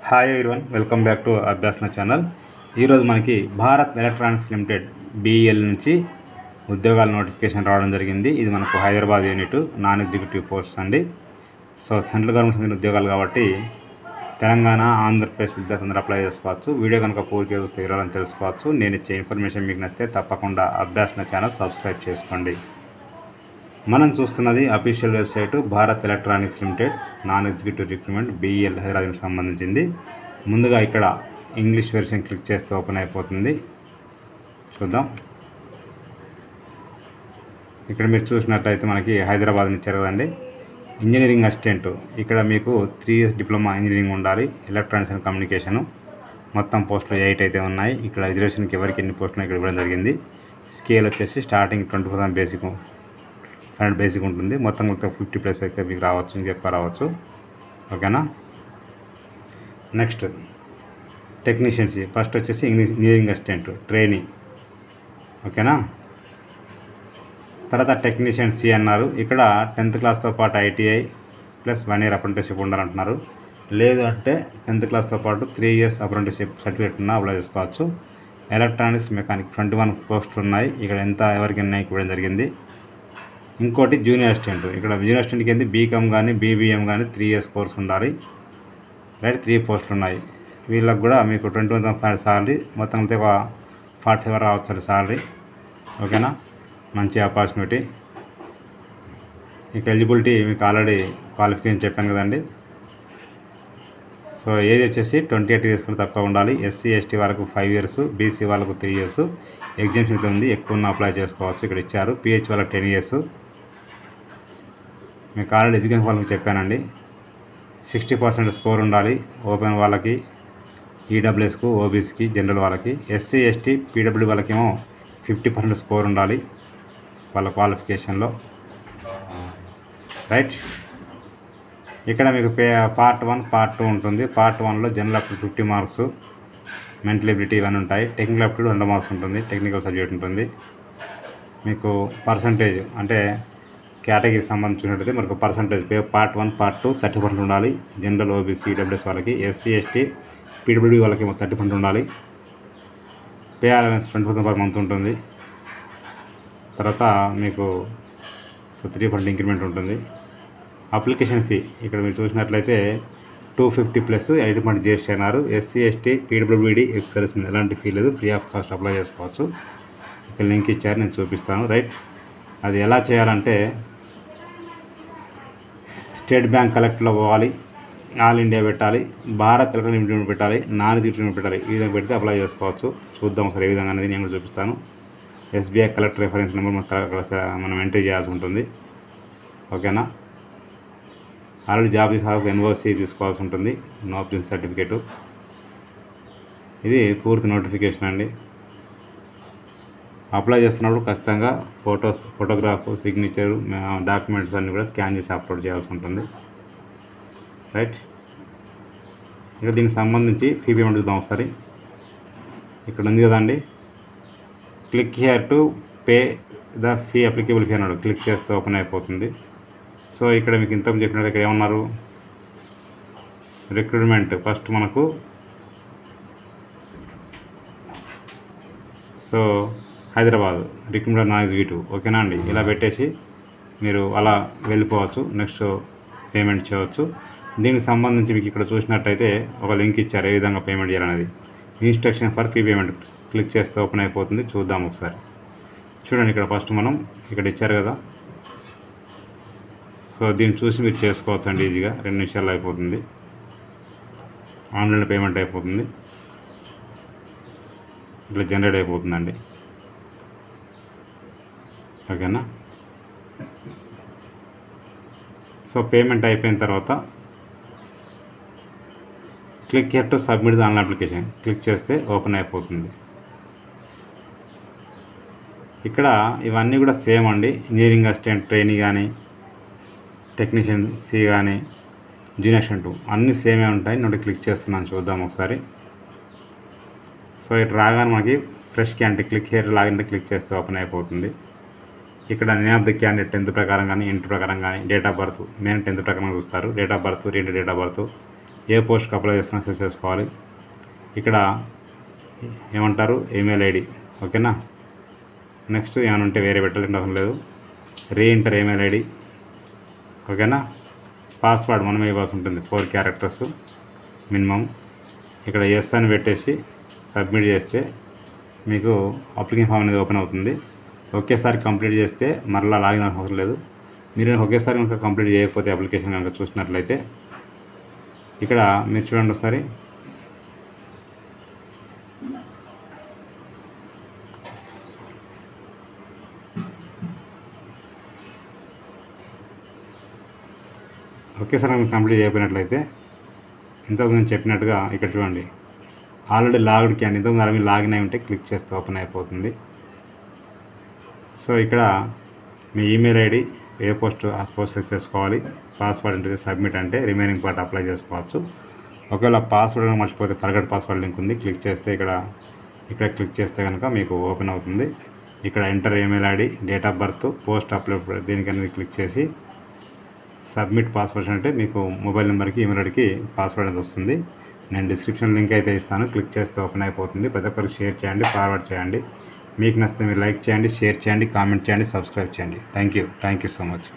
Hi everyone, welcome back to Abhyasana channel. ఈరోజు మనకి Bharat electronics limited BEL నుంచి ఉద్యోగాల నోటిఫికేషన్ రావడం జరిగింది. ఇది మనకు Hyderabad unit non executive post అండి. సో సెంట్రల్ గవర్నమెంట్ సంబంధించిన ఉద్యోగాలు కాబట్టి తెలంగాణ, ఆంధ్రప్రదేశ్ విద్యార్థులందరూ అప్లై చేసుకోవచ్చు. వీడియో కనుక పూర్తిగా చూస్తే వివరాలను తెలుసుకోవచ్చు. నేను ఇచ్చే ఇన్ఫర్మేషన్ మీకు నచ్చితే తప్పకుండా అభ్యాసన ఛానల్ సబ్స్క్రైబ్ చేసుకోండి. మనం చూస్తున్నది official website Bharat electronics limited non executive recruitment BEL హైదరాబాద్కి సంబంధించింది. ముందుగా ఇక్కడ ఇంగ్లీష్ వెర్షన్ క్లిక్ చేస్తే ఓపెన్ అయిపోతుంది. చూద్దాం. ఇక్కడ మీరు చూసినట్లయితే మనకి హైదరాబాద్ నుంచి కదండి. ఇంజనీరింగ్ అసిస్టెంట్, ఇక్కడ మీకు 3 years డిప్లొమా ఇంజనీరింగ్ ఉండాలి. ఎలక్ట్రానిక్స్ అండ్ కమ్యూనికేషను మొత్తం పోస్టులు 8 అయితే ఉన్నాయి. ఇక్కడ రిజర్వేషన్కి ఎవరికి ఎన్ని పోస్టులు ఇక్కడ ఇవ్వడం జరిగింది. స్కేల్ వచ్చేసి స్టార్టింగ్ 20% బేసిక్ ఉంటుంది. మొత్తం 50+ అయితే మీకు రావచ్చు, ఇంకెక్కువ రావచ్చు. ఓకేనా. నెక్స్ట్ టెక్నీషియన్స్, ఫస్ట్ వచ్చేసి ఇంజనీరింగ్ అసిస్టెంట్ ట్రైనింగ్. ఓకేనా. తర్వాత టెక్నీషియన్ C అన్నారు. ఇక్కడ 10th క్లాస్తో పాటు ITI ప్లస్ 1 year అప్రెంటిస్షిప్ ఉండాలంటున్నారు. లేదు అంటే 10th క్లాస్తో పాటు 3 years అప్రెంటిస్షిప్ సర్టిఫికేట్ ఉన్నా అప్లై చేసుకోవచ్చు. ఎలక్ట్రానిక్స్ మెకానిక్ 21 పోస్టులు ఉన్నాయి. ఇక్కడ ఎంత ఎవరికి ఉన్నాయి ఇవ్వడం జరిగింది. ఇంకోటి జూనియర్ అసిస్టెంట్, ఇక్కడ జూనియర్ అసిస్టెంట్కి ఏంటి BCom కానీ BBM కానీ 3 years కోర్స్ ఉండాలి. రైట్, 3 పోస్టులు ఉన్నాయి. వీళ్ళకి కూడా మీకు 21,500 శాలరీ, మొత్తం అయితే ఒక 45 రావచ్చు శాలరీ. ఓకేనా, మంచి ఆపర్చునిటీ. ఇక ఎలిజిబిలిటీ మీకు ఆల్రెడీ క్వాలిఫికేషన్ చెప్పాను కదండి. సో ఏజ్ వచ్చేసి 28 years కూడా తక్కువ ఉండాలి. SC ST వాళ్ళకు 5 years, BC వాళ్ళకు 3 years. ఎగ్జామ్షన్ ఉంది, ఎక్కువ ఉన్న అప్లై చేసుకోవచ్చు. ఇక్కడ ఇచ్చారు. PH వాళ్ళకి 10 years. మీకు ఆల్రెడీ ఎడ్యుకేషన్ వాళ్ళకి చెప్పానండి. 60% స్కోర్ ఉండాలి. ఓపెన్ వాళ్ళకి, EWSకు, OBCకి, జనరల్ వాళ్ళకి. SC ST PW వాళ్ళకేమో 50% స్కోర్ ఉండాలి వాళ్ళ క్వాలిఫికేషన్లో. రైట్, ఇక్కడ మీకు Part 1 Part 2 ఉంటుంది. Part 1లో general aptitude 50 marks, mental ability ఇవన్నీ ఉంటాయి. టెక్నికల్ అప్టిట్యూడ్ 100 marks ఉంటుంది. టెక్నికల్ సబ్జెక్ట్ ఉంటుంది. మీకు పర్సంటేజ్ అంటే కేటగిరీ సంబంధించినట్టయితే మనకు పర్సంటేజ్ Part 1 Part 2 30% ఉండాలి. జనరల్, OBC, EWS వాళ్ళకి. SC ST PW వాళ్ళకి 30% ఉండాలి. పే అలవెన్స్ 20% per month ఉంటుంది. తర్వాత మీకు 3% ఇంక్రిమెంట్ ఉంటుంది. అప్లికేషన్ ఫీ ఇక్కడ మీరు చూసినట్లయితే 250+ 8% GST అన్నారు. SC ST PWD ex servicemen ఎలాంటి ఫీ లేదు, ఫ్రీ ఆఫ్ కాస్ట్ అప్లై చేసుకోవచ్చు. ఇక్కడ లింక్ ఇచ్చారు, నేను చూపిస్తాను. రైట్, అది ఎలా చేయాలంటే స్టేట్ బ్యాంక్ కలెక్టర్లో పోవాలి, ఆల్ ఇండియా పెట్టాలి, భారత్ ఎలక్ట్రానిక్ లిమిటెడ్ పెట్టాలి, నాన్ ఎగ్జిక్యూటివ్ పెట్టాలి. ఈ విధంగా పెడితే అప్లై చేసుకోవచ్చు. చూద్దాం సార్ ఏ విధంగా అనేది నేను కూడా చూపిస్తాను. SBI కలెక్టర్ రెఫరెన్స్ నెంబర్ మనం ఎంట్రీ చేయాల్సి ఉంటుంది. ఓకేనా. ఆల్రెడీ జాబ్ చేసే NOC తీసుకోవాల్సి ఉంటుంది, నో అబ్జెక్షన్ సర్టిఫికేటు. ఇది పూర్తి నోటిఫికేషన్ అండి. అప్లై చేస్తున్నప్పుడు ఖచ్చితంగా ఫోటోగ్రాఫ్, సిగ్నేచర్, డాక్యుమెంట్స్ అన్నీ కూడా స్కాన్ చేసి అప్లోడ్ చేయాల్సి ఉంటుంది. రైట్, ఇక దీనికి సంబంధించి ఫీ పేమెంట్ చూద్దాం ఒకసారి. ఇక్కడ ఉంది కదండి, click here to pay the fee applicable fee అన్నాడు. క్లిక్ చేస్తే ఓపెన్ అయిపోతుంది. సో ఇక్కడ మీకు ఇంతకు చెప్పినట్టు ఇక్కడ ఏమన్నారు, రిక్రూట్మెంట్ ఫస్ట్ మనకు so Hyderabad recruitment non executive. ఓకేనా అండి. ఇలా పెట్టేసి మీరు అలా వెళ్ళిపోవచ్చు. నెక్స్ట్ పేమెంట్ చేయవచ్చు. దీనికి సంబంధించి మీకు ఇక్కడ చూసినట్టయితే ఒక లింక్ ఇచ్చారు, ఏ విధంగా పేమెంట్ చేయాలనేది. Instruction for fee payment click చేస్తే ఓపెన్ అయిపోతుంది. చూద్దాం ఒకసారి. చూడండి, ఇక్కడ ఫస్ట్ మనం ఇక్కడ ఇచ్చారు కదా. సో దీన్ని చూసి మీరు చేసుకోవచ్చు అండి ఈజీగా. 2 నిమిషాల్లో అయిపోతుంది. ఆన్లైన్ పేమెంట్ అయిపోతుంది. ఇట్లా జనరేట్ అయిపోతుందండి. ఓకేనా. సో పేమెంట్ అయిపోయిన తర్వాత click here to submit the online application click చేస్తే ఓపెన్ అయిపోతుంది. ఇక్కడ ఇవన్నీ కూడా సేమ్ అండి. ఇంజనీరింగ్ అసిస్టెంట్ ట్రైనింగ్ కానీ, టెక్నీషియన్ C కానీ, జూనియర్ అసిస్టెంట్ అన్నీ సేమే ఉంటాయి. నేను క్లిక్ చేస్తున్నాను, చూద్దాం ఒకసారి. సో ఇటు రాగానే మనకి fresh candidate click here login click చేస్తే ఓపెన్ అయిపోతుంది. ఇక్కడ name of the candidate 10th ప్రకారం కానీ, ఇంటర్ ప్రకారం కానీ, date of birth main 10th ప్రకారం చూస్తారు. Date of birth, date of birth, ఏ పోస్ట్కి అప్లై చేస్తున్నా సెట్ చేసుకోవాలి. ఇక్కడ ఏమంటారు ఈమెయిల్ ఐడి, ఓకేనా. నెక్స్ట్ ఏమైనా ఉంటే వేరే పెట్టాలంటే అవసరం లేదు. రీఎంటర్ ఈమెయిల్ ఐడి, ఓకేనా. పాస్వర్డ్ మనమే ఇవ్వాల్సి ఉంటుంది, 4 క్యారెక్టర్స్ మినిమం. ఇక్కడ ఎస్ అని పెట్టేసి సబ్మిట్ చేస్తే మీకు అప్లికేషన్ ఫామ్ అనేది ఓపెన్ అవుతుంది. ఒకేసారి కంప్లీట్ చేస్తే మరలా లాగిన్ అవసరం లేదు. మీరు ఒకేసారి కనుక కంప్లీట్ చేయకపోతే అప్లికేషన్ కనుక చూసినట్లయితే ఇక్కడ మీరు చూడండి ఒకసారి. ఒకేసారి మీరు కంప్లీట్ చేయకపోయినట్లయితే ఇంతకుముందు చెప్పినట్టుగా ఇక్కడ చూడండి, ఆల్రెడీ లాగ్డ్ క్యాండిడేట్ ఇంతకుముందు మీరు లాగిన్ అయి ఉంటే క్లిక్ చేస్తే ఓపెన్ అయిపోతుంది. సో ఇక్కడ మీ ఈమెయిల్ ఐడి ఏ పోస్ట్ ఆ పోస్ట్ చేసుకోవాలి. పాస్వర్డ్ ఇంటి సబ్మిట్ అంటే రిమైనింగ్ పార్ట్ అప్లై చేసుకోవచ్చు. ఒకవేళ పాస్వర్డ్ మర్చిపోతే ఫర్గట్ పాస్వర్డ్ లింక్ ఉంది, క్లిక్ చేస్తే ఇక్కడ క్లిక్ చేస్తే కనుక మీకు ఓపెన్ అవుతుంది. ఇక్కడ enter email ID, date of birth, post upload దీనికనేది క్లిక్ చేసి సబ్మిట్ పాస్వర్డ్ అంటే మీకు మొబైల్ నెంబర్కి ఈమెయిల్ ఐడికి పాస్వర్డ్ అనేది వస్తుంది. నేను డిస్క్రిప్షన్ లింక్ అయితే ఇస్తాను, క్లిక్ చేస్తే ఓపెన్ అయిపోతుంది. ప్రతి ఒక్కరికి షేర్ చేయండి, ఫార్వర్డ్ చేయండి. మీకు నచ్చితే మీరు లైక్ చేయండి, షేర్ చేయండి, కామెంట్ చేయండి, సబ్స్క్రైబ్ చేయండి. Thank you so much.